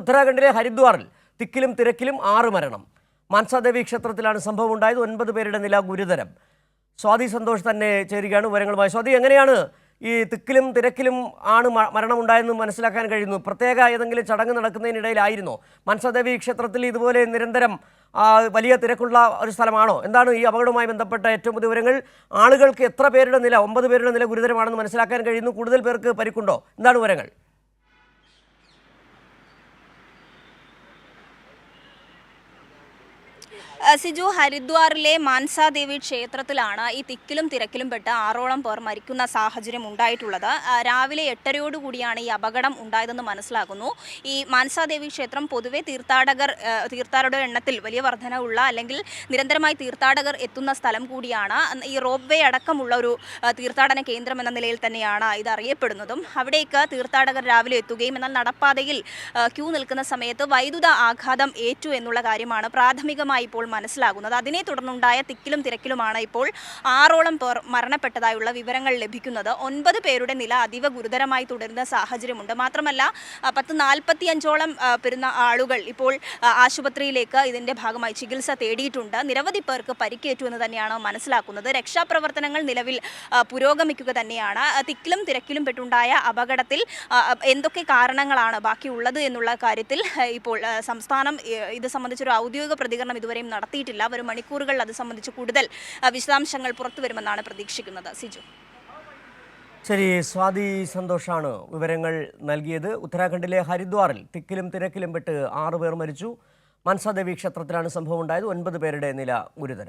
ഉത്തരാഖണ്ഡിലെ ഹരിദ്വാറിൽ തിക്കിലും തിരക്കിലും 6 മരണം. മാൻസാദേവി ക്ഷേത്രത്തിലാണ് സംഭവം ഉണ്ടായത്. 9 പേരുടെ നില ഗുരുതരം. സ്വാതി സന്തോഷ് തന്നെ ചേരുകയാണ് വിവരങ്ങളുമായി. സ്വാതി, എങ്ങനെയാണ് ഈ തിക്കിലും തിരക്കിലും ആണ് മരണമുണ്ടായെന്ന് മനസ്സിലാക്കാൻ കഴിയുന്നു? പ്രത്യേക ഏതെങ്കിലും ചടങ്ങ് നടക്കുന്നതിനിടയിലായിരുന്നോ? മാൻസാദേവി ക്ഷേത്രത്തിൽ ഇതുപോലെ നിരന്തരം വലിയ തിരക്കുള്ള ഒരു സ്ഥലമാണോ? എന്താണ് ഈ അപകടവുമായി ബന്ധപ്പെട്ട ഏറ്റവും പുതിയ വിവരങ്ങൾ? ആളുകൾക്ക് എത്ര പേരുടെ നില, 9 പേരുടെ നില ഗുരുതരമാണെന്ന് മനസ്സിലാക്കാൻ കഴിയുന്നു. കൂടുതൽ പേർക്ക് പരിക്കുണ്ടോ? എന്താണ് വിവരങ്ങൾ? സിജു, ഹരിദ്വാറിലെ മാൻസാദേവി ക്ഷേത്രത്തിലാണ് ഈ തിക്കിലും തിരക്കിലും പെട്ട് 6ഓളം പേർ മരിക്കുന്ന സാഹചര്യം ഉണ്ടായിട്ടുള്ളത്. രാവിലെ 8:30 ഈ അപകടം ഉണ്ടായതെന്ന് മനസ്സിലാക്കുന്നു. ഈ മാൻസാദേവി ക്ഷേത്രം പൊതുവെ തീർത്ഥാടകരുടെ എണ്ണത്തിൽ വലിയ വർധനവുള്ള അല്ലെങ്കിൽ നിരന്തരമായി തീർത്ഥാടകർ എത്തുന്ന സ്ഥലം കൂടിയാണ്. ഈ റോപ്പ് വേ അടക്കമുള്ള ഒരു തീർത്ഥാടന കേന്ദ്രം എന്ന നിലയിൽ തന്നെയാണ് ഇത് അറിയപ്പെടുന്നതും. അവിടേക്ക് തീർത്ഥാടകർ രാവിലെ എത്തുകയും എന്നാൽ നടപ്പാതയിൽ ക്യൂ നിൽക്കുന്ന സമയത്ത് വൈദ്യുത ആഘാതം ഏറ്റു എന്നുള്ള കാര്യമാണ് പ്രാഥമികമായി ഇപ്പോൾ മനസ്സിലാകുന്നത്. അതിനെ തുടർന്നുണ്ടായ തിക്കിലും തിരക്കിലുമാണ് ഇപ്പോൾ 6ഓളം പേർ മരണപ്പെട്ടതായുള്ള വിവരങ്ങൾ ലഭിക്കുന്നത്. 9 പേരുടെ നില അതീവ ഗുരുതരമായി തുടരുന്ന സാഹചര്യമുണ്ട്. മാത്രമല്ല 45ഓളം വരുന്ന ആളുകൾ ഇപ്പോൾ ആശുപത്രിയിലേക്ക് ഇതിന്റെ ഭാഗമായി ചികിത്സ തേടിയിട്ടുണ്ട്. നിരവധി പേർക്ക് പരിക്കേറ്റു എന്ന് തന്നെയാണ് മനസ്സിലാക്കുന്നത്. രക്ഷാപ്രവർത്തനങ്ങൾ നിലവിൽ പുരോഗമിക്കുക തന്നെയാണ്. തിക്കിലും തിരക്കിലും പെട്ടുണ്ടായ അപകടത്തിൽ എന്തൊക്കെ കാരണങ്ങളാണ് ബാക്കിയുള്ളത് എന്നുള്ള കാര്യത്തിൽ ഇപ്പോൾ സംസ്ഥാനം ഇത് സംബന്ധിച്ചൊരു ഔദ്യോഗിക പ്രതികരണം ഇതുവരെയും നടത്തിയിട്ടില്ല. വരും മണിക്കൂറുകളിൽ അത് സംബന്ധിച്ച് കൂടുതൽ വിശദാംശങ്ങൾ പുറത്തു വരുമെന്നാണ് പ്രതീക്ഷിക്കുന്നത്. സിജു. ശരി, സ്വാതി സന്തോഷാണ് വിവരങ്ങൾ നൽകിയത്. ഉത്തരാഖണ്ഡിലെ ഹരിദ്വാറിൽ തിക്കിലും തിരക്കിലും പെട്ട് 6 പേർ മരിച്ചു. മാൻസാദേവി ക്ഷേത്രത്തിലാണ് സംഭവം ഉണ്ടായത്. 9 പേരുടെ നില ഗുരുതരം.